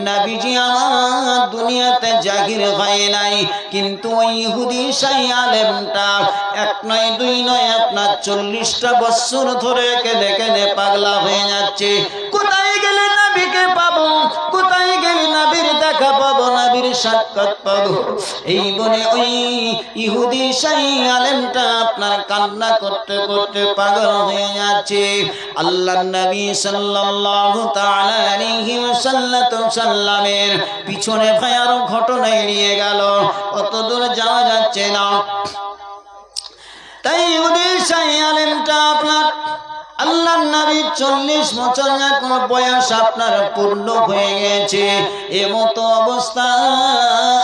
নবীজি আমার দুনিয়াতে জাহির হয় নাই, কিন্তু ওই ইহুদি শাহী আলেমটা এক নয় দুই নয় আপনার 40টা বছর ধরে কেঁদে কেঁদে পাগলা হয়ে যাচ্ছে। কোথায় গেলে নবীকে পাবো, কোথায় গেলে নবীর দেখা পাবো, নবীর সাক্ষাৎ পাবো, এই বলে ওই ইহুদি শাহী আলেমটা আপনার কান্না করতে করতে পাগল হয়ে যাচ্ছে। আল্লাহর নবী সাল্লাল্লাহু তাআলা আলাইহি ওয়াসাল্লামের পিছনে ভয়ানক ঘটনা এড়িয়ে গেল, অত দূর যাওয়া যাচ্ছে না। তাই ইহুদি শাহী আলেমটা আপনার আল্লাহর নবীর 40 বছর এখন বয়স আপনার পূর্ণ হয়ে গেছে। এমতো অবস্থায়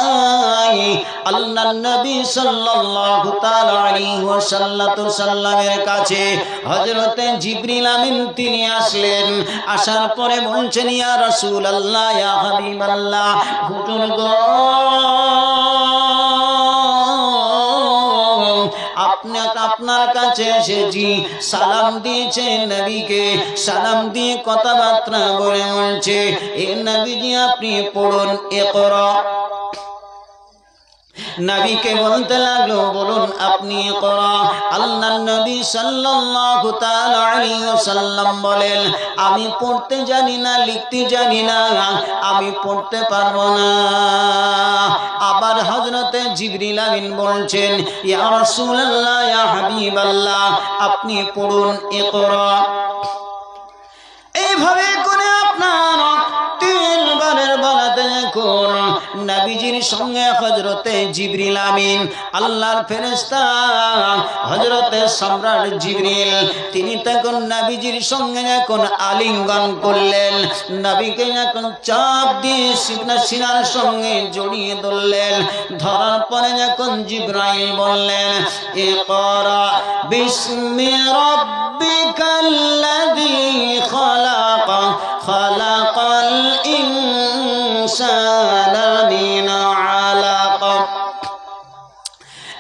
আল্লাহর নবী সাল্লাল্লাহু তাআলা আলাইহি ওয়াসাল্লামের কাছে হযরতে জিবরিল আমিন তিনি আসলেন। আসার পরে বলছেন, ইয়া রাসূলুল্লাহ, ইয়া হাবিবাল্লাহ, হুজুর গো, আপনার কাছে এসেছি, সালাম দিয়েছেন নবীকে, সালাম দিয়ে কথাবার্তা বলে বলছে, এ নবীজি আপনি পড়ুন ইকরা। নবীকে বলতে লাগলো, বলুন আপনি ইকরা। আল্লাহর নবী সাল্লাল্লাহু তাআলা আলাইহি ওয়াসাল্লাম বলেন, আমি পড়তে জানি না, লিখতে জানি না, আমি পড়তে পারবো না। আবার হযরতে জিবরিল আমিন বলছেন, ইয়া রাসূলুল্লাহ, ইয়া হাবিবাল্লাহ, আপনি পড়ুন ইকরা। এইভাবে করে আপনার 3 বারের বলাতে কোন নবীজির সঙ্গে হযরতে জিবরিল আমিন আল্লাহর ফেরেশতা হযরতে সম্রাট জিবরিল তিনি তখন নবীজির সঙ্গে যখন আলিঙ্গন করলেন, নবীকে যখন চাপ দিয়ে সিনার সঙ্গে জড়িয়ে ধরলেন, ধরার পরে যখন জিবরাইল বললেন, ইকরা বিসমি রাব্বিকাল্লাযী খালাক খালাকাল ইনসানা মিন আলাক।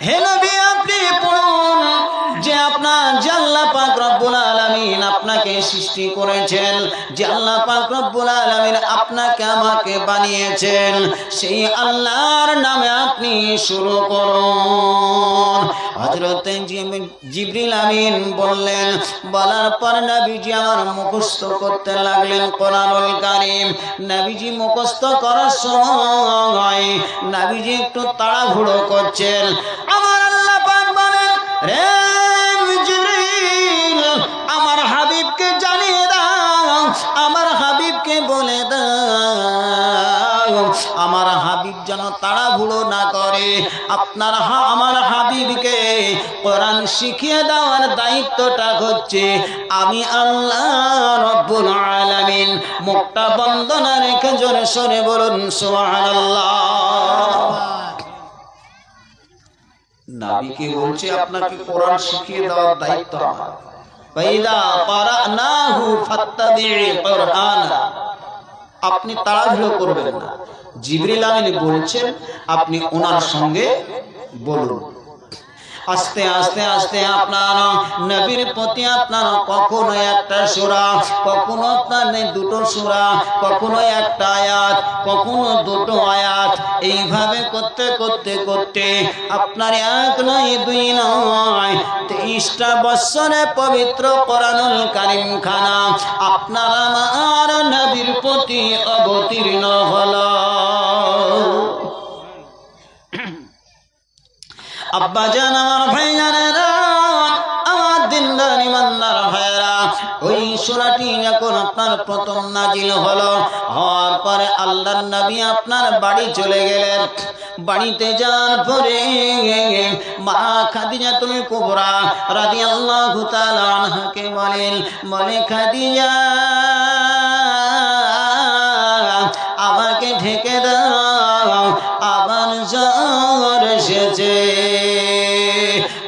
হে নবী আপনি পড়ুন যে আপনার যে আল্লাহ পাক রব্বুল আলামিন আপনাকে সৃষ্টি করেছেন, যে আল্লাহ পাক রব্বুল আলামিন আপনাকে আমাকে বানিয়েছেন, সেই আল্লাহর নামে আপনি শুরু করুন। হযরতে জিবরিল আমিন বললেন, বলার পর নবীজি আমার মুখস্থ করতে লাগলেন কোরআনুল কারীম। নবীজি মুখস্থ করার সময় নবীজি একটু তাড়াহুড়ো করছেন। আমার আল্লাহ পাক বলেন, রে জিবরিল, আমার হাবিবকে জানিয়ে দাও, আমার হাবিবকে বলে দাও, আমার হাবিব যেন তাড়াহুড়ো না করে। আপনার আমার হাবিবকে কোরআন শিখিয়ে দেওয়ার দায়িত্বটা হচ্ছে আমি আল্লাহ রব্বুল আলামিন। মুখটা বন্ধ না রেখে জোরে সরে বলুন সুবহানাল্লাহ। নবীকে বলছে আপনাকে কোরআন শিখিয়ে দেওয়ার দায়িত্ব আমার। ফাইদা ক্বারানাহু ফাত্তাবি'ল কুরআনা, আপনি তাড়াহুড়ো করবেন না। জিবরিল আমিন বলছেন আপনি ওনার সঙ্গে বলুন। আস্তে আস্তে আস্তে আপনার নবীর প্রতি আপনার কখনো একটা সূরা, কখনো আপনার দুটো সূরা, কখনো একটা আয়াত, কখনো দুটো আয়াত, এইভাবে করতে করতে করতে আপনার 1 নয় 2 নয় 23টা বছরে পবিত্র কোরআনুল কারীম খানা আপনার আমার নবীর প্রতি অবতীর্ণ হলো। আব্বা জান, আমার ভাই জানেরা, আমার দিনদার ইমানদার ভাইরা, ওই সূরাটি যখন আপনার প্রথম নাজিল হলো, হওয়ার পরে আল্লাহর নবী আপনার বাড়ি চলে গেলেন। বাড়িতে যাওয়ার পরে মা খাদিজাতুল কুবরা রাদিয়াল্লাহু তাআলা আনহাকে বলেন, বলে খাদিজা আমাকে ঢেকে দাও, আবার জ্বর এসেছে।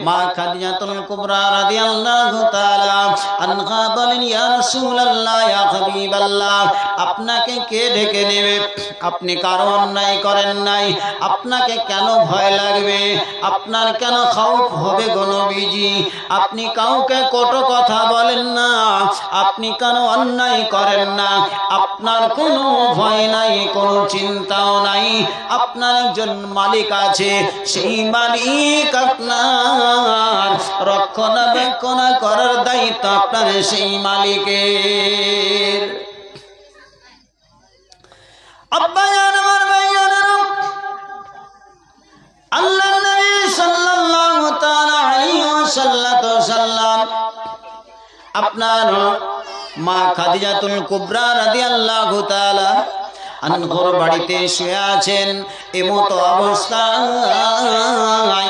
মা খাদিজাতুল কুবরা রাদিয়াল্লাহু তাআলা আনহা বলেন, ইয়া রাসূলুল্লাহ, ইয়া হাবিবাল্লাহ, আপনাকে কে ডেকে নেবে? আপনি কারো অন্যায় করেন নাই, আপনাকে কেন ভয় লাগবে? আপনার কেন খাউফ হবে গো নবীজি? আপনি কাউকে কটু কথা বলেন না, আপনি কেন অন্যায় করেন না, আপনার কোনো ভয় নাই, কোনো চিন্তাও নাই। আপনার একজন মালিক আছে, সেই মালিক আপনার রক্ষণাবেক্ষণ করার দায়িত্ব আপনার সেই মালিকের। আব্বাজান আমার ভাইজানেরা, আল্লাহর নবী সাল্লাল্লাহু তাআলা আলাইহি ওয়াসাল্লাম আপনার মা খাদিজাতুল কুবরা রাদিয়াল্লাহু তাআলা আনহার বাড়িতে শুয়ে আছেন। এমতো অবস্থায়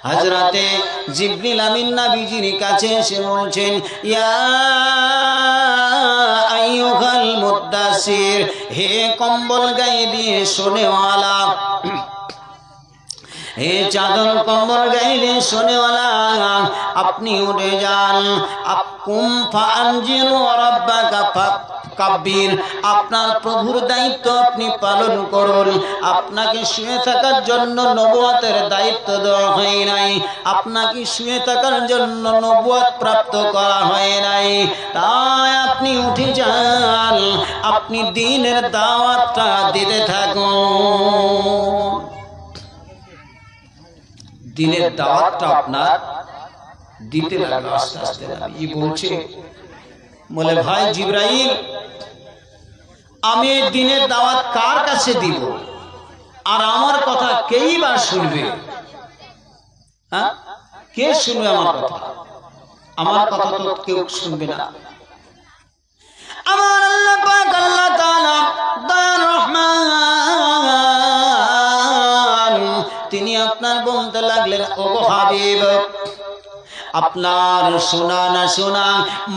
হযরতে জিবরিল আমিন নবীজির কাছে এসে বলছেন, ইয়া আইয়ুহাল মুদ্দাসির, হে কম্বল গায়ে দিয়ে শোনেওয়ালা, হে চাদর কম্বল গায়ে দিয়ে শোনেওয়ালা, আপনি উঠে যান। আকুম ফাআনজিরু রাব্বাকা ফাকাব্বির, আপনার প্রভুর দায়িত্ব আপনি পালন করুন। আপনাকে শুয়ে থাকার জন্য নবুয়তের দায়িত্ব দেওয়া হয় নাই, আপনাকে শুয়ে থাকার জন্য নবুয়ত প্রাপ্ত করা হয় নাই। তাই আপনি উঠে যান, আপনি দ্বীনের দাওয়াতটা দিতে থাকুন। দ্বীনের দাওয়াতটা আপনার দিতে লাগলো আস্তে আস্তে। নবী বলছে, বলে ভাই জিবরাইল, আমি দ্বীনের দাওয়াত কার কাছে দিব? আর আমার কথা কেই বা শুনবে? হ্যাঁ, কে শুনবে আমার কথা? আমার কথা তো কেউ শুনবে না। আমার আল্লাহ পাক, আল্লাহ তাআলা দয়ার রহমান, তিনি আপনার বলতে লাগলেন, ওগো হাবিব, আপনার শোনা না শোনা,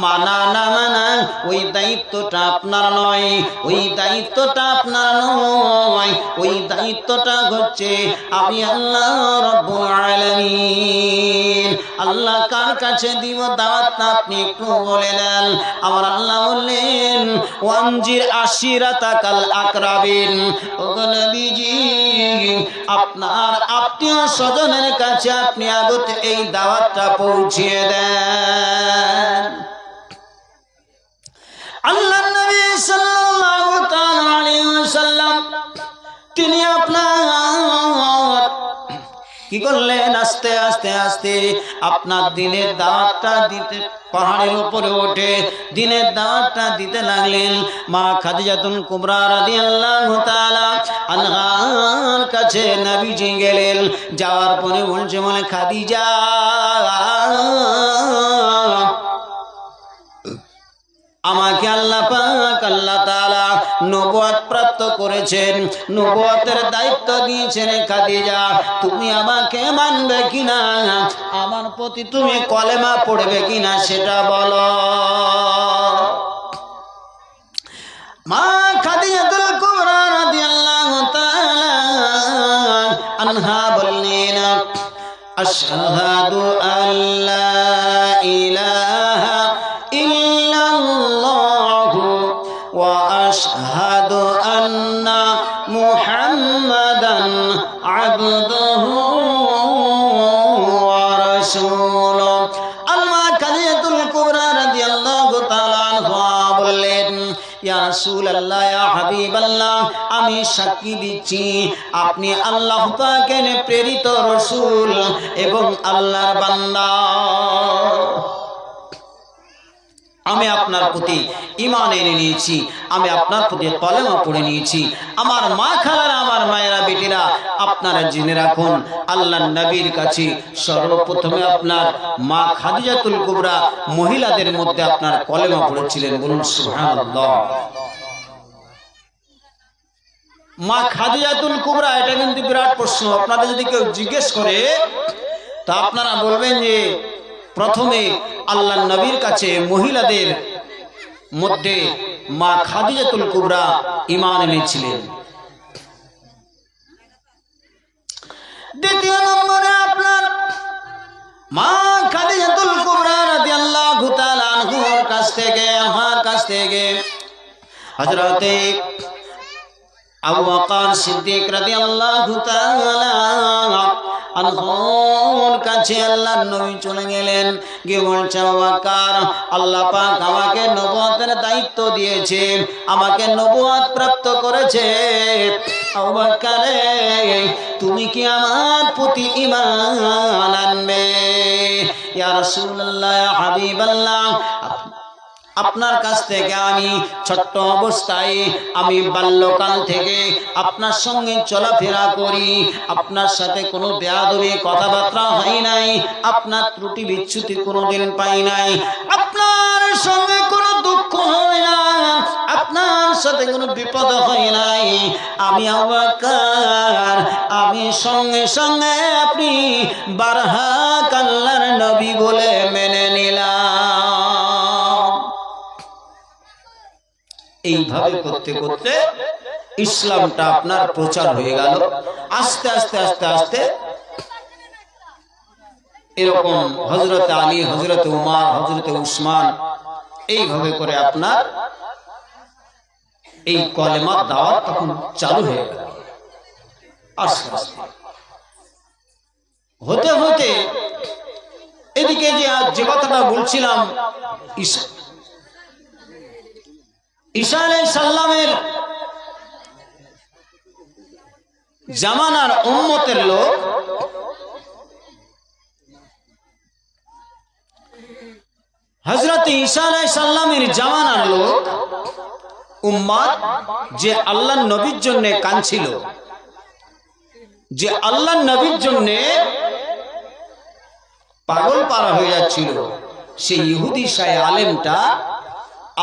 মানা না মানা, ওই দায়িত্বটা আপনার নয়, ওই দায়িত্বটা আপনার নয়, ওই দায়িত্বটা হচ্ছে আমি আল্লাহ রাব্বুল আলামিন। আল্লাহ কার কাছে দিব দাওয়াতটা আপনি একটু বলে দেন। আমার আল্লাহ বললেন, ওয়ানজির আশিরাতাকাল আকরাবিন, ওগো নবীজি, আপনার আত্মীয় স্বজনের কাছে আপনি আগতে এই দাওয়াতটা পৌঁছিয়ে দেন। আল্লাহর নবী সাল্লাল্লাহু তাআলা আলাইহি ওয়াসাল্লাম তিনি আপনার কি করলেন, আস্তে আস্তে আস্তে আপনার দ্বীনের দাওয়াতটা দিতে পাহাড়ের উপরে উঠে দ্বীনের দাওয়াতটা দিতে লাগলেন। মা খাদিজাতুল কুবরা রাদিয়াল্লাহু তাআলা আনহার কাছে নবীজি গেলেন। যাওয়ার পরে বলছে, বলে খাদিজা, আমাকে আল্লাহ পাক আল্লাহ তাআলা নবুয়ত প্রাপ্ত করেছেন, নবুয়তের দায়িত্ব দিয়েছেন। খাদিজা, তুমি আমাকে মানবে কিনা, আমার প্রতি তুমি কলেমা পড়বে কিনা সেটা বলো। মা খাদিজাতুল কুবরা রাদিয়াল্লাহু তাআলা আনহা বললেন, আশহাদু আল্লা ইলাহা ইল্লাল্লাহু ওয়া আশহাদু আন্না মুহাম্মাদান আবদুহু ওয়া রাসূলুহু। আম্মা খাদিজাতুল কুবরা রাদিয়াল্লাহু তাআলা আনহা বললেন, ইয়া রাসূলুল্লাহ, ইয়া হাবিবাল্লাহ, আমি সাক্ষী দিচ্ছি আপনি আল্লাহ পাকের প্রেরিত রাসূল এবং আল্লাহর বান্দা। আমি আপনার প্রতি ঈমান এনে নিয়েছি, আমি আপনার প্রতি কলেমা পড়ে নিয়েছি। আমার মা খালারা, আমার মায়েরা, বেটিরা, আপনারা জেনে রাখুন, আল্লাহর নবীর কাছে সর্বপ্রথমে আপনার মা খাদিজাতুল কুবরা মহিলাদের মধ্যে আপনার কলেমা পড়েছিলেন। বলুন সুবহানাল্লাহ। মা খাদিজাতুল কুবরা, এটা কিন্তু বিরাট প্রশ্ন। আপনাদের যদি কেউ জিজ্ঞেস করে তা আপনারা বলবেন যে প্রথমে আল্লাহর নবীর কাছে মহিলাদের মধ্যে মা খাদিজাতুল কুবরা ঈমান এনেছিলেন। দ্বিতীয় নম্বরে আপনার মা খাদিজাতুল কুবরা রাদিয়াল্লাহু তাআলা থেকে হযরতে আবু বকর সিদ্দিক রাদিয়াল্লাহু তাআলা আনহুর কাছে আল্লাহর নবী চলে গেলেন, গিয়ে বলছেন আবু বকর, আল্লাহ পাক আমাকে নবুয়তের দায়িত্ব দিয়েছে, আমাকে নবুয়ত প্রাপ্ত করেছে। আবু বকর, তুমি কি আমার প্রতি ঈমান আনবে? ইয়া রাসূলুল্লাহ, ইয়া হাবিবাল্লাহ, আপনার কাছ থেকে আমি ছোট্ট অবস্থায়, আমি বাল্যকাল থেকে আপনার সঙ্গে চলাফেরা করি, আপনার সাথে কোনো বেয়াদবি কথাবার্তা হয় নাই, আপনার ত্রুটি বিচ্যুতি কোনোদিন পাই নাই, আপনার সঙ্গে কোনো দুঃখ হয় না, আপনার সাথে কোনো বিপদ হয় নাই। আমি আবু বকর, আমি সঙ্গে সঙ্গে আপনি বারহাক আল্লাহর নবী বলে মেনে নিলাম। এইভাবে করতে করতে ইসলামটা আপনার প্রচার হয়ে গেল। আস্তে আস্তে আস্তে আস্তে এরকম হযরত আলী, হযরত উমর, হযরত উসমান, এইভাবে করে আপনার এই কলেমার দাওয়াত তখন চালু হয়ে গেল। আস্তে আস্তে হতে হতে এদিকে যে কথাটা বলছিলাম, ঈসা আলাইহিস সালামের জামানার উম্মতের লোক হযরত ঈসা আলাইহিস সালামের জামানার লোক উম্মত যে আল্লাহর নবীর জন্য কাঁদছিল, যে আল্লাহর নবীর জন্য পাগল পারা হয়ে যাচ্ছিল, সেই ইহুদি শাহ আলেমটা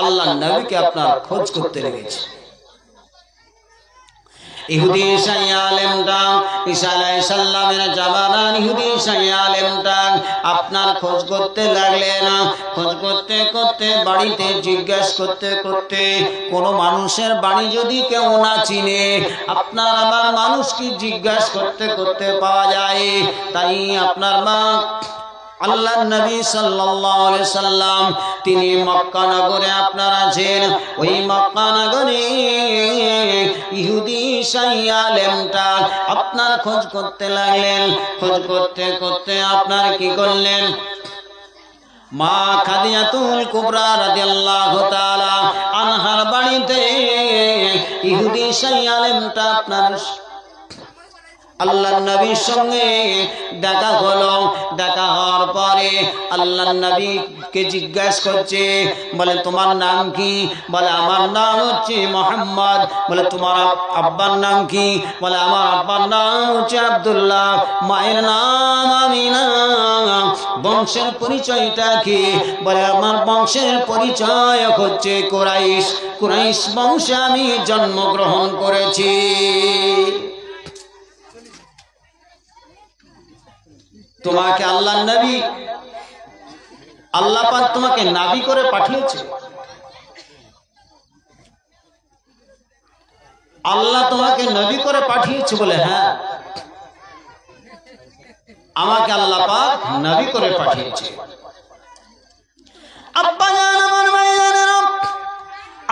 আল্লাহর নবীকে আপনার খোঁজ করতে লেগেছে। ইহুদি শাহ আলেমটা ঈসা আলাইহিস সালামের জামানার ইহুদি শাহ আলেমটা আপনার খোঁজ করতে লাগলেন। খোঁজ করতে করতে, বাড়িতে জিজ্ঞাসা করতে করতে, কোনো মানুষের বাড়ি যদি কেউ না চিনে, আপনার আমার মানুষ কি জিজ্ঞাসা করতে করতে পাওয়া যায়। তাই আপনার মা আল্লাহর নবী সাল্লাল্লাহু আলাইহি সাল্লাম তিনি মক্কা নগরে আপনার আছেন। ওই মক্কা নগরে ইহুদি শাহ আলেমটা আপনার খোঁজ করতে লাগলেন। খোঁজ করতে করতে আপনার কি করলেন, মা খাদিজাতুল কুবরা রাদিয়াল্লাহু তাআলা আনহার বাড়িতে ইহুদি শাহ আলেমটা আপনার আল্লাহর নবীর সঙ্গে দেখা হলো। দেখা হওয়ার পরে আল্লাহর নবীকে জিজ্ঞাসা করছে, বলে তোমার নাম কি? বলে আমার নাম হচ্ছে মুহাম্মদ। বলে তোমার আব্বার নাম কি? বলে আমার আব্বার নাম হচ্ছে আব্দুল্লাহ। মায়ের নাম আমিনা। বংশের পরিচয়টা কি? বলে আমার বংশের পরিচয় হচ্ছে কুরাইশ। কুরাইশ বংশে আমি জন্মগ্রহণ করেছি। তোমাকে আল্লাহর নবী, আল্লাহ পাক তোমাকে নবী করে পাঠিয়েছে। আল্লাহ তোমাকে নবী করে পাঠিয়েছে? বলে হ্যাঁ, আমাকে আল্লাহ পাক নবী করে পাঠিয়েছে। আব্বা জান, আমার ভাইজানেরা,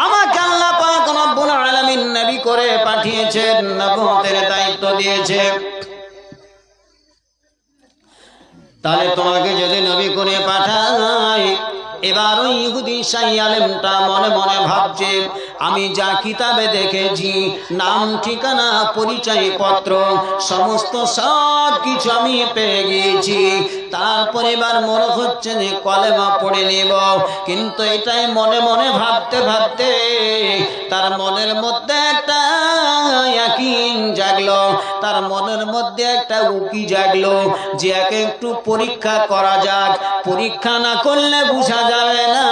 আমাকে আল্লাহ পাক রব্বুল আলামিন নবী করে পাঠিয়েছেন, নবুয়তের দায়িত্ব দিয়েছে। তাহলে তোমাকে যদি নবী করে পাঠায়, এবার ওই ইহুদি শাহ আলেমটা মনে মনে ভাবছে, আমি যা কিতাবে দেখেছি, নাম ঠিকানা পরিচয় পত্র সমস্ত সব কিছু আমি পেয়ে গিয়েছি। তারপরে এবার মনে হচ্ছে যে কলেমা পড়ে নেব। কিন্তু এটাই মনে মনে ভাবতে ভাবতে তার মনের মধ্যে একটা ইয়াকিন জাগলো, তার মনের মধ্যে একটা উকি জাগলো যে একে একটু পরীক্ষা করা যাক। পরীক্ষা না করলে বোঝা যাবে না,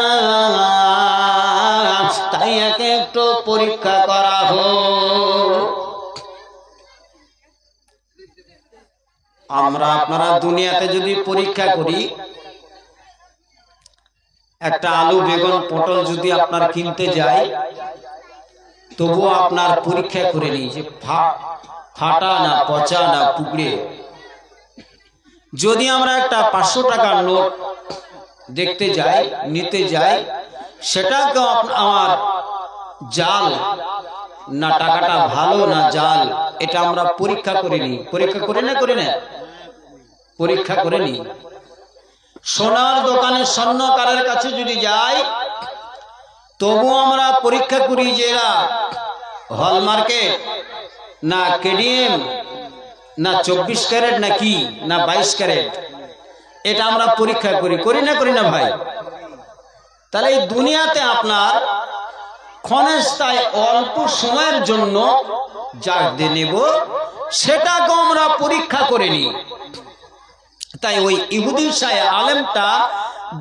তাই একে একটু পরীক্ষা করা হোক। আমরা আপনারা দুনিয়াতে যদি পরীক্ষা করি, একটা আলু, বেগুন, পটল যদি আপনার কিনতে যায়, তবুও আপনার পরীক্ষা করে নিই যে ফাটা না পচা না টুকরে। যদি আমরা একটা 500 টাকার নোট দেখতে যাই, নিতে যাই, সেটাকে আমার জাল না টাকাটা ভালো না জাল, এটা আমরা পরীক্ষা করে নিই। পরীক্ষা করে না পরীক্ষা করে নিই। সোনার দোকানে স্বর্ণকারের কাছে যদি যাই, তবু আমরা পরীক্ষা করি যে এরা হলমার্কেট না কেডিএম না 24 ক্যারেট না কি না 22 ক্যারেট, এটা আমরা পরীক্ষা করি না ভাই? তাহলে এই দুনিয়াতে আপনার ক্ষণস্থায়ী অল্প সময়ের জন্য যা নেব সেটাকে আমরা পরীক্ষা করে নিই। তাই ওই ইহুদি সাহেব আলেমটা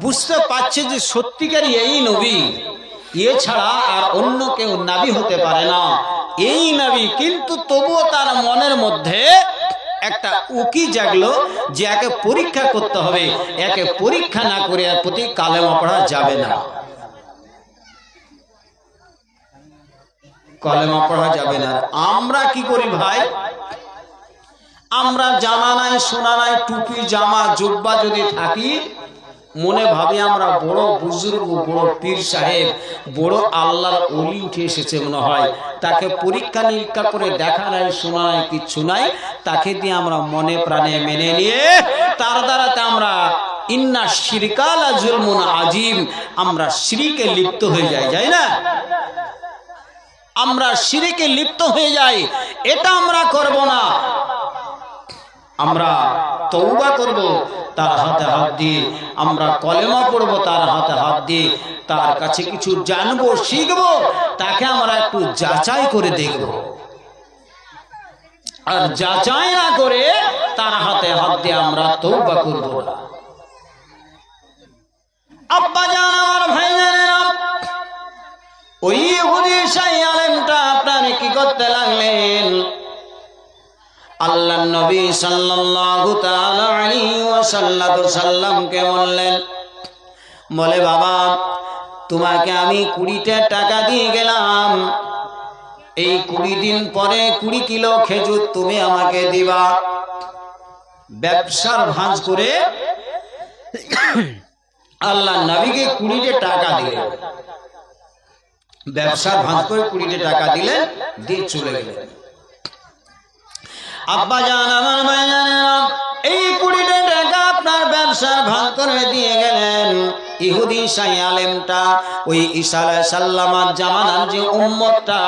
বুঝতে পারছে যে সত্যিকারই এই নবী, এছাড়া আর অন্য কেউ নবী হতে পারে না, এই নবী। কিন্তু তবুও তার মনের মধ্যে একটা উকি জাগলো যে একে পরীক্ষা করতে হবে, একে পরীক্ষা না করে এর প্রতি কালেমা পড়া যাবে না, কালেমা পড়া যাবে না। আমরা কি করি ভাই? আমরা জামা নাই, সোনা নাই, টুপি জামা জুব্বা যদি থাকি, মনে ভাবি আমরা বড় বুজুর্গ, বড় পীর সাহেব, বড় আল্লাহর ওলি উঠে এসেছে মনে হয়। তাকে পরীক্ষা নিরীক্ষা করে দেখা নাই, শোনা নাই, কিচ্ছু নাই, তাকে দিয়ে আমরা মনে প্রাণে মেনে নিয়ে তার দ্বারাতে আমরা ইন্না শিরকালা জুলমুন আজিম, আমরা শিরকে লিপ্ত হয়ে যাই না? আমরা শিরকে লিপ্ত হয়ে যাই। এটা আমরা করব না। আমরা তওবা করব তার হাতে হাত দিয়ে, আমরা কলেমা পড়ব তার হাতে হাত দিয়ে, তার কাছে কিছু জানবো, শিখবো, তাকে আমরা একটু যাচাই করে দেখব। আর যাচাই না করে তার হাতে হাত দিয়ে আমরা তওবা করব না। আব্বা জান, আমার ভাইজানেরা, ওই ইহুদি শাহী আলেমটা আপনার কি করতে লাগলেন? আল্লাহর নবী সাল্লাল্লাহু তাআলা আলাইহি ওয়াসাল্লামকে বললেন, বলে বাবা, তোমাকে আমি 20টা টাকা দিয়ে গেলাম, এই 20 দিন পরে 20 কিলো খেজুর তুমি আমাকে দিবা। ব্যবসার ভাঁজ করে আল্লাহর নবীকে 20টা টাকা দিলেন, ব্যবসার ভাঁজ করে 20টা টাকা দিলেন, দিয়ে চলে গেলেন। আব্বা জান, আমার ভাইজানেরা, এই 20টা টাকা আপনার ব্যবসার ভাগ করে দিয়ে গেলেন। ইহুদি শাহী আলেমটা ওই ঈসা আলাইহিস সালামের জামানার যে উম্মতটা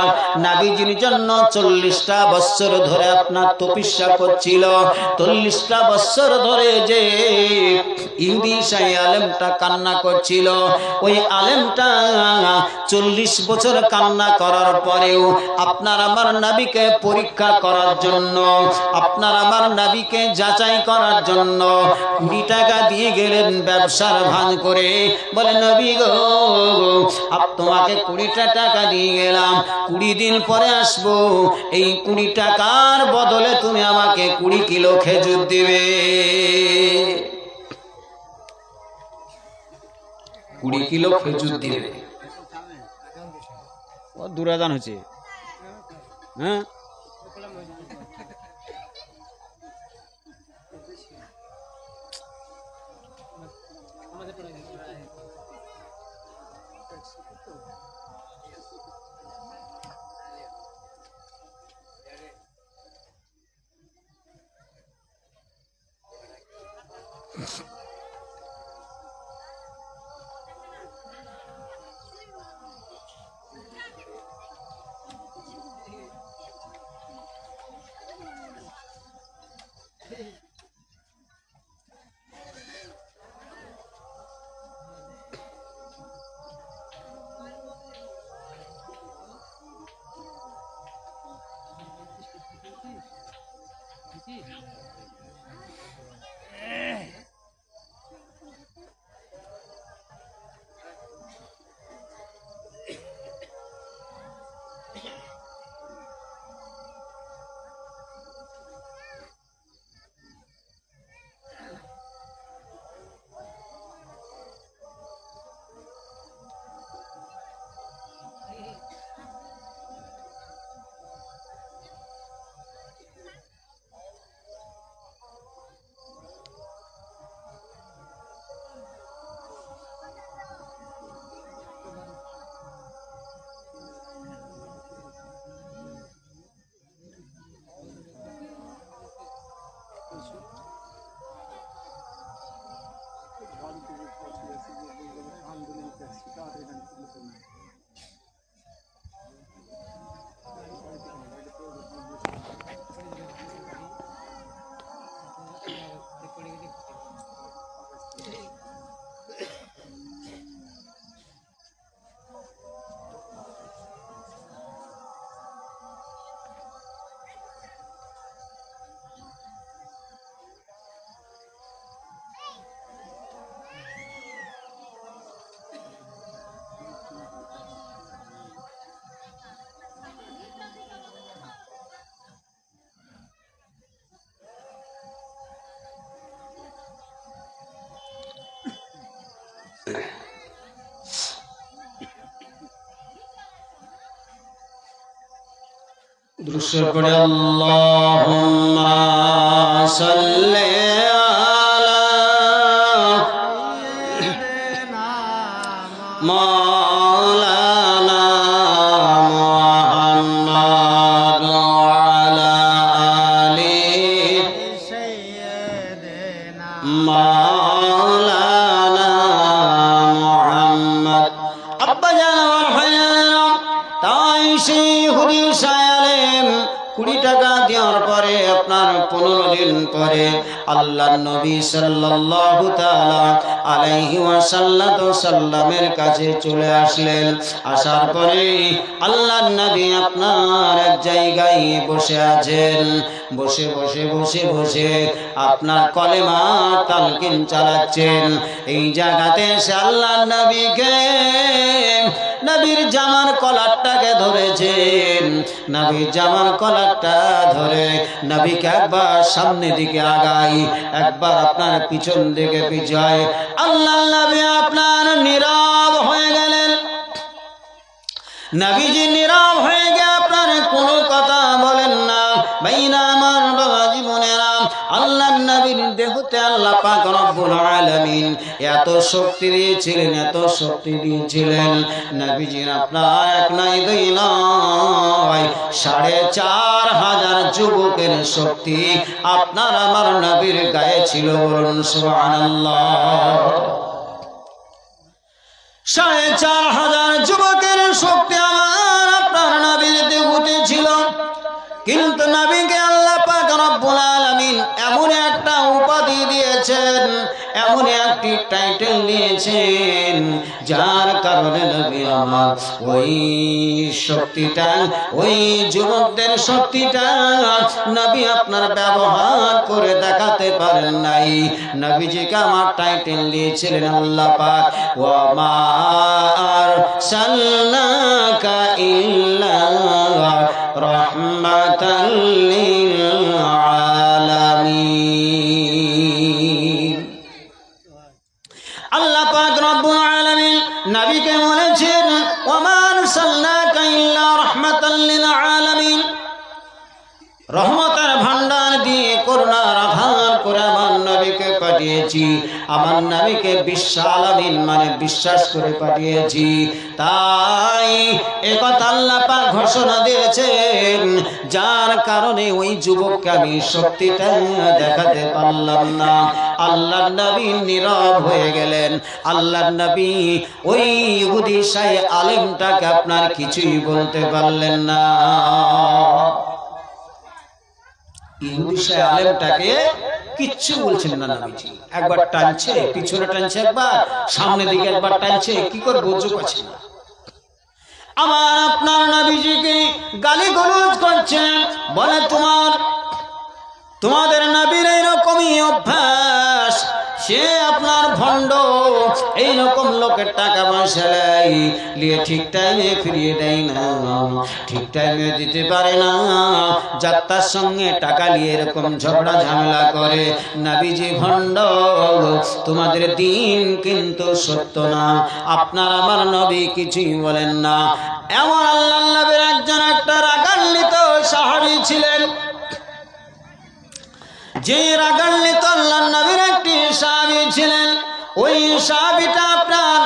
নবীজির জন্য 40টা বছর ধরে আপনার তপস্যা করছিল, 40টা বছর ধরে যে ইহুদি শাহী আলেমটা কান্না করছিল, ওই আলেমটা 40 বছর কান্না করার পরেও আপনার আমার নবীকে পরীক্ষা করার জন্য, আপনার আমার নবীকে যাচাই করার জন্য 20 টাকা দিয়ে গেলেন ব্যবসার ভান করে। বলে, নবী গো, তোমাকে 20টা টাকা দিয়ে গেলাম, 20 দিন পরে আসবো, এই 20 টাকার বদলে তুমি আমাকে 20 কিলো খেজুর দিবে। 20 কিলো খেজুর দিবে। ও দুরাদান হচ্ছে, হ্যাঁ। দুরূদ পড়ে আল্লাহুম্মা সাল্লি আলা মাওলানা মুহাম্মাদ ওয়া আলা আলি সাইয়্যিদিনা মাওলানা মুহাম্মদ। আব্বা জান আমার ভাইয়েরা, তাই সেই হুজুর সায়ালেম 20 টাকা দেওয়ার পরে আপনার 15 দিন পরে আল্লাহর নবী সাল্লাল্লাহু তাআলা আলাইহি ওয়াসাল্লামের কাছে চলে আসলেন। আসার পরে আল্লাহর নবী আপনার এক জায়গায় বসে আছেন। বসে বসে বসে বসে আপনার কলেমা তালকিন চালাচ্ছেন। এই জায়গাতে সে আল্লাহর নবীকে নবীর জামার কলারটাকে ধরেছেন। নবীর জামার কলারটা ধরে নবীকে একবার সামনে দিকে আগাই, একবার আপনার পিছন দিকে পিছায়। আল্লাহর নবী আপনার নীরব হয়ে গেলেন। নবীজি নীরব হয়ে গিয়ে আপনার কোনো কথা বলেন না। ভাইরা আমার, বাবা জীবনেরা, আল্লাহর নবীর দেহতে আল্লাহ পাক রব্বুল আলামিন এত শক্তি দিয়েছিলেন, এত শক্তি দিয়েছিলেন। নবীজির আপনার এক নয় দুই নয় 4500 যুবকের শক্তি আপনার আমার নবীর গায়ে ছিল। বলুন সুবহানাল্লাহ। 4500 যুবকের শক্তি আমার আপনার নবীর দেহতে ছিল। কিন্তু নবীকে আল্লাহ পাক রব্বুল আলামিন এমন একটা উপাধি দিয়েছেন, এমন একটি টাইটেল দিয়েছেন, যার কারণে নবী আমার ওই শক্তিটা, ওই যুবকদের শক্তিটা নবী আপনার ব্যবহার করে দেখাতে পারেন নাই। নবীজিকে আমার টাইটেল দিয়েছিলেন আল্লাহ পাক, ওয়া মা আরসালনাকা ইল্লা রাহমাতাল লিল আলামিন। আল্লাহ পাক রব্বুল আলামিন নবীকে বলেছেন, ওয়া মা আরসালনাকা ইল্লা রাহমাতাল লিল আলামিন। রহমতের ভান্ডার দিয়ে করুণার আধার করে আমার নবীকে পাঠিয়েছি। আমার নবীকে বিশ্ব আলামিন মানে বিশ্বাস করে পাঠিয়েছি। তাই একথা আল্লাহ পাক ঘোষণা দিয়েছেন, যার কারণে ওই যুবককে আমি শক্তিটা দেখাতে পারলাম না। আল্লাহর নবী নীরব হয়ে গেলেন। আল্লাহর নবী ওই ইহুদি শাহ আলেমটাকে আপনার কিছুই বলতে পারলেন না। ইহুদি শাহ আলেমটাকে কিচ্ছু বলছেন না নবীজি। একবার টানছে, পিছনে টানছে, একবার সামনে দিকে একবার টানছে, কি করে বুঝতে পারছে না। আমার আপনার নবীজিকে গালি গলজ করছেন, বলে তোমাদের নবীর এইরকমই অভ্যাস, সে আপনার ভণ্ড, এইরকম লোকের টাকা পয়সা নিয়ে ঠিক টাইমে ফিরিয়ে দেয় না, ঠিক টাইমে দিতে পারে না, যাত্রার সঙ্গে টাকা নিয়ে এরকম ঝগড়া ঝামেলা করে। নবীজি ভণ্ড, তোমাদের দিন কিন্তু সত্য না। আপনার আমার নবী কিছুই বলেন না। এমন আল্লাহর নবীর একজন একটা রাগান্বিত সাহাবী ছিলেন, যে রাগান্বিত আল্লাহর নবীর একটি সাহাবী ছিলেন। ওই সাহাবীটা আপনার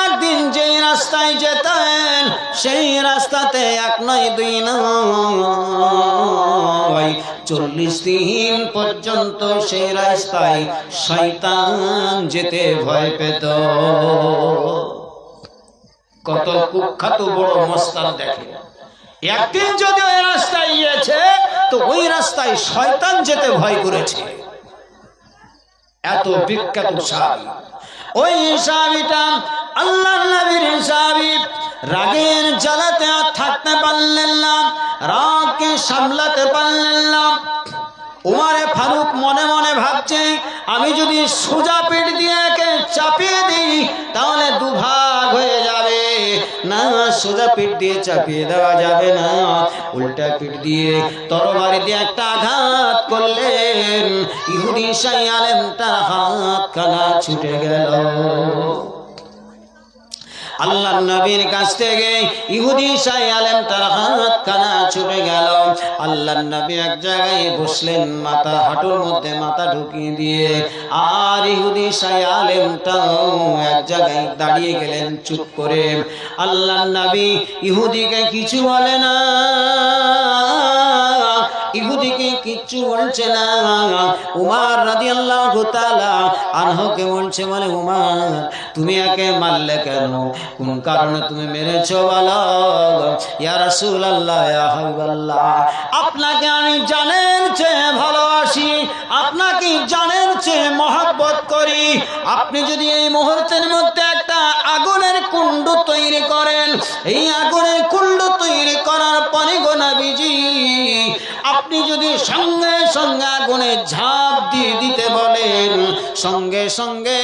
একদিন যেই রাস্তায় যেতেন, সেই রাস্তাতে এক নয় দুই নয় 40 দিন পর্যন্ত সেই রাস্তায় শয়তান যেতে ভয় পেত। কত কুখ্যাত বড় মস্তান দেখে, একদিন যদি ওই রাস্তায় গিয়েছে তো ওই রাস্তায় শয়তান যেতে ভয় করেছে। এত বিখ্যাত সাহাবী। ওই সাহাবীটা আল্লাহর নবীর সাহাবী, রাগের জ্বালাতে আর থাকতে পারলেন না, রাগকে সামলাতে পারলেন না। উমারে ফারুক মনে মনে ভাবছে, আমি যদি সোজা পিঠ দিয়ে একে চাপিয়ে দিই তাহলে দুভাগ হয়ে যাবে। না, সোজা পিঠ দিয়ে চাপিয়ে দেওয়া যাবে না, উল্টা পিঠ দিয়ে তরবারি দিয়ে একটা আঘাত করলেন। ইহুদি শাহ আলেমটা হাত খানা ছুটে গেল। আল্লাহর নবীর কাছ থেকে ইহুদি শাহ আলেম তার হাতখানা ছুটে গেল। আল্লাহর নবী এক জায়গায় বসলেন, মাথা হাঁটুর মধ্যে মাথা ঢুকিয়ে দিয়ে, আর ইহুদি শাহ আলেমটাও এক জায়গায় দাঁড়িয়ে গেলেন চুপ করে। আল্লাহর নবী ইহুদিকে কিছু বলে না, ইহুদিকে কিচ্ছু বলছে না। উমর রাদিয়াল্লাহু তাআলা আনহুকে বলছে, বলে উমর তুমি একে মারলে কেন? কোন কারণে তুমি মেরেছো বলো? ইয়া রাসূলুল্লাহ, ইয়া হাবিবাল্লাহ, আপনাকে আমি জানের চেয়ে ভালোবাসি, আপনাকে জানের চেয়ে মহব্বত করি। আপনি যদি এই মুহূর্তের মধ্যে একটা আগুনের কুণ্ড তৈরি করেন, এই আগুনের কুণ্ড তৈরি করার পরে গো নবীজি আপনি যদি সঙ্গে সঙ্গে আগুনে ঝাঁপ দিয়ে দিতে বলেন, সঙ্গে সঙ্গে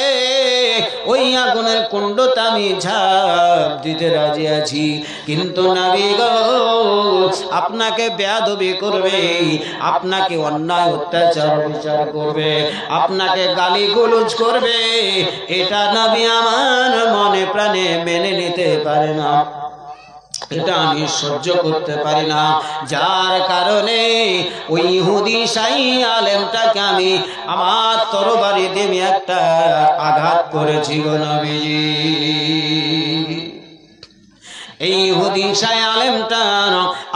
ওই আগুনের কুণ্ডতে আমি ঝাঁপ দিতে রাজি আছি। কিন্তু নবী গো, আপনাকে বেয়াদবি করবে, আপনাকে অন্যায় অত্যাচার বিচার করবে, আপনাকে গালিগালাজ করবে, এটা নবী আমার মনে প্রাণে মেনে নিতে পারে না, এটা আমি সহ্য করতে পারি না। যার কারণে ওই ইহুদি শাহী আলেমটাকে আমি আমার তরবারি দিয়ে একটা আঘাত করেছি গো নবীজি। এই ইহুদি শাহী আলেমটা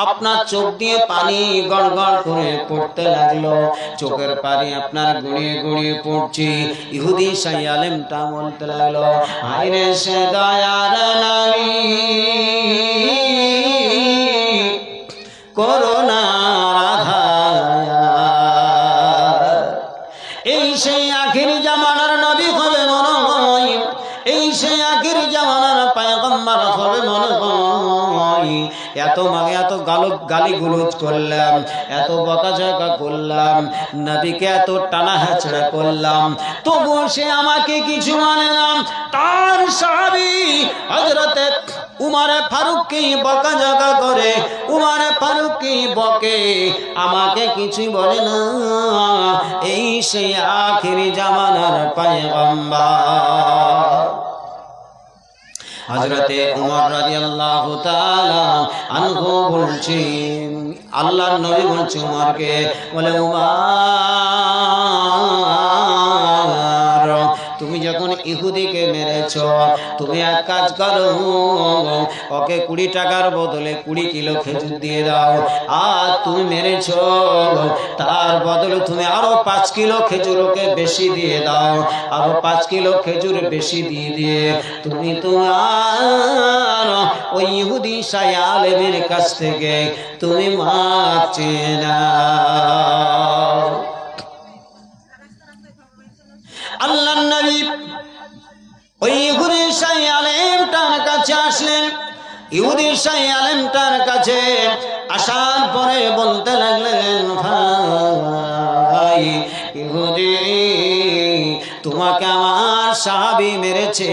আপনার চোখ দিয়ে পানি গড়গড় করে পড়তে লাগলো, চোখের পানি আপনার গড়িয়ে গড়িয়ে পড়ছে। ইহুদি শাহী আলেমটা বলতে লাগলো, হায়রে সে দয়ার নবী, করুণার আধার, এই সেই আখির জামানার নবী হবে মনে হয়, এই সেই আখির জামানার পয়গম্বর হবে মনে হয়। এত গালিগুলোজ করলাম, এত বকাঝকা করলাম, নবীকে এত টানা হাঁচড়া করলাম, তবুও সে আমাকে কিছু মানে না। তার সাহাবী হযরতে উমরে ফারুককে বকাঝকা করে, উমরে ফারুককে বকে, আমাকে কিছু বলে না। এই সেই আখিরি জামানার পয়গম্বর হযরতে উমর রাদিয়াল্লাহু তাআলা আনহু বলছেন, আল্লাহর নবী বলছে উমরকে, বলে উমর তুমি যখন ইহুদিকে মেরেছ, তুমি এক কাজ করো, ওকে 20 টাকার বদলে 20 কিলো খেজুর দিয়ে দাও। আর তুমি মেরেছ, তার বদলে তুমি আরো 5 কিলো খেজুর ওকে বেশি দিয়ে দাও, আরো 5 কিলো খেজুর বেশি দিয়ে দিয়ে তুমি তোমার ওই ইহুদি শাহী আলেমের কাছ থেকে তুমি মাপ চেয়ে নাও। আল্লাহর নবী ওই ইহুদি শাহী আলেমটার কাছে আসলেন। ইহুদি শাহী আলেমটার কাছে আসার পরে বলতে লাগলেন, ভাই ইহুদি, তোমাকে আমার সাহাবী মেরেছে,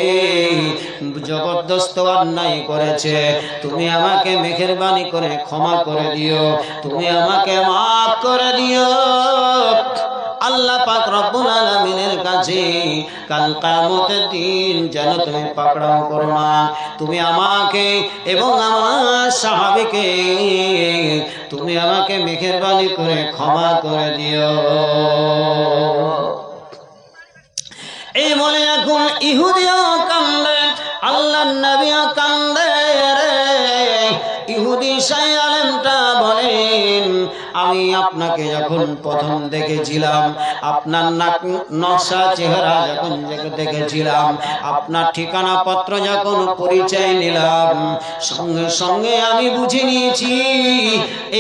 জবরদস্ত অন্যায় করেছে, তুমি আমাকে মেহেরবানি করে ক্ষমা করে দিও, তুমি আমাকে মাফ করে দিও। আল্লাহ পাক রব্বুল আলামিনের কাছে কাল কিয়ামতের দিন যেন তুমি পাকড়াও করো না, তুমি আমাকে এবং আমার সাহাবীকে তুমি আমাকে মেহেরবানি করে ক্ষমা করে দিও। এই বলে এখন ইহুদিও কান্দে, আল্লাহর নবীও কান্দে রে। ইহুদি শাহী আলেমটা বলেন, আমি আপনাকে যখন প্রথম দেখেছিলাম, আপনার নকশা চেহারা যখন দেখেছিলাম, আপনার ঠিকানা পত্র যখন পরিচয় নিলাম, সঙ্গে সঙ্গে আমি বুঝে নিয়েছি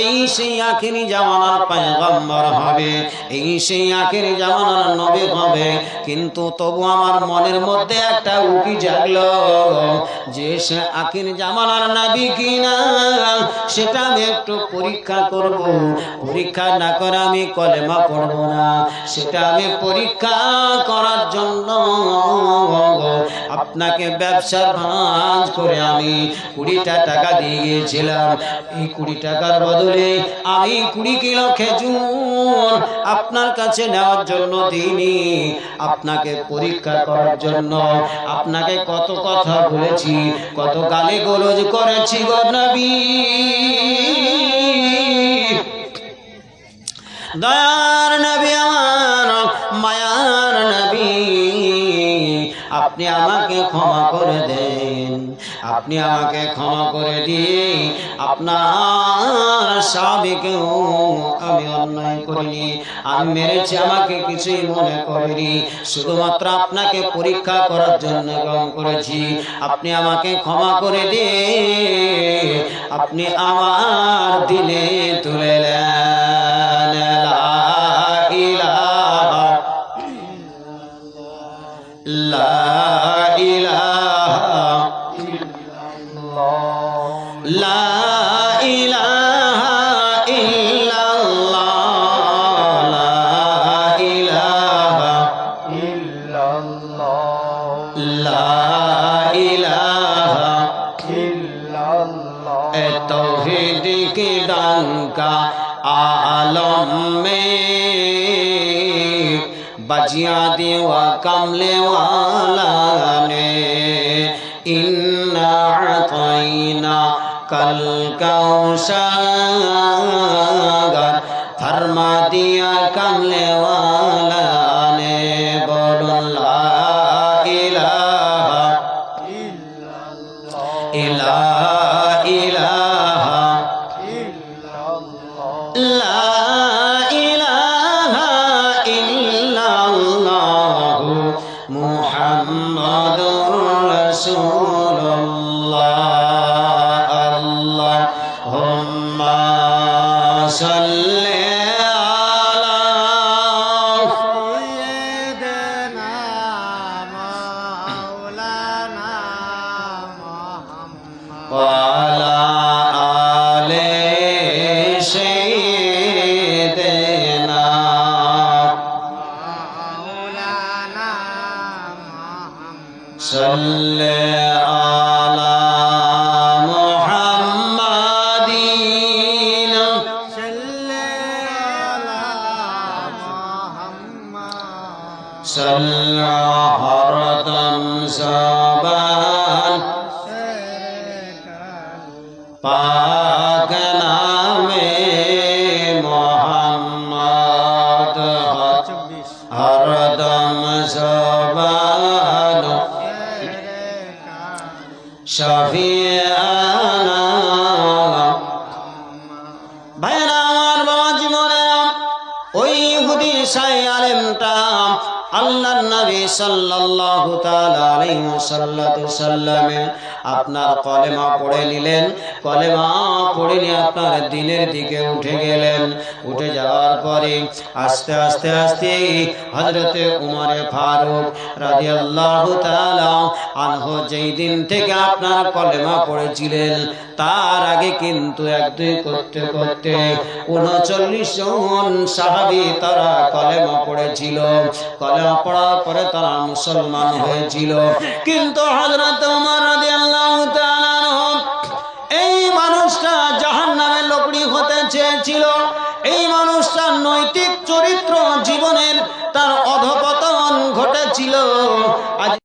এই সেই আখিরি জামানার পয়গম্বর হবে, এই সেই আখিরি জামানার নবী হবে। কিন্তু তবু আমার মনের মধ্যে একটা উকি জাগলো যে সে আখিরি জামানার নবী কিনা, সেটা আমি একটু পরীক্ষা করব। পরীক্ষা না করে আমি কলেমা পড়বো না, সেটা আমি পরীক্ষা করার জন্য আপনাকে ব্যবসার ভাঁজ করে আমি 20টা টাকা দিয়ে গিয়েছিলাম। এই 20 টাকার বদলে আমি 20 কিলো খেজুর আপনার কাছে নেওয়ার জন্য দিইনি, আপনাকে পরীক্ষা করার জন্য। আপনাকে কত কথা বলেছি, কত গালি গলজ করেছি গো নবী। দয়ার নবী আমার, মায়ার নবী, আপনি আমাকে ক্ষমা করে দেন, আপনি আমাকে ক্ষমা করে দিয়ে আপনার সাহাবীকেও আমি অন্যায় করিনি, আমি মেরেছি, আমাকে কিছুই মনে করিনি, শুধুমাত্র আপনাকে পরীক্ষা করার জন্য গ্রহণ করেছি। আপনি আমাকে ক্ষমা করে দিয়ে আপনি আমার দিলে তুলে নেন। লা ইলাহা লা ইলাহা লা ইলাহা ইল্লাল্লাহ, লা ইলাহা ইল্লাল্লাহ, লা ইলাহা ইল্লাল্লাহ। এ তৌহিদ की डंका आलम में बजिया देवा कमले वाला ने, इन्ना अतैना कल कौशगर फरमा दिया कमले वाला ने। बोलो ला इलाहा इल्लल्लाह, इलाहा ला इलाहा इल्लल्लाह, मुहम्मदुर रसूलुल्लाह। अल्लाहुम्मा सल्ली अला सय्यिदिना मौलाना मुहम्मद व अला आले सय्यिदिना मौलाना मुहम्मद। सल्ले अला मुहम्मदीन, सल्ले अला मुहम्मद। सल्ला हरदम ज़बान पाक नामे मोहम्मद, हरदम ज़बान शफियाना। ভাইরা আমার, বাবা জীবনেরা, ওই ইহুদি শায়খ আলেমটা আল্লাহর নবী সাল্লাল্লাহু তাআলা আলাইহি ওয়াসাল্লামের আপনার কলেমা পড়ে নিলেন, কলেমা পড়ে নিয়ে আপনার দিনের দিকে উঠে গেলেন। উঠে যাওয়ার পরে আস্তে আস্তে আস্তে হযরতে উমর ফারুক রাদিয়াল্লাহু তাআলা আনহু যেই দিন থেকে আপনার কলেমা পড়েছিলেন, তার আগে কিন্তু 1-2 করতে করতে 39 জন সাহাবী তারা কলেমা পড়েছিল। কলেমা পড়ার পরে তারা মুসলমান হয়েছিল। কিন্তু হযরত উমর রাদিয়াল্লাহু তাআলা এই মানুষটা জাহান্নামের লোকড়ি হতে চেয়েছিল। এই মানুষটার নৈতিক চরিত্র জীবনের তার অধঃপতন ঘটেছিল।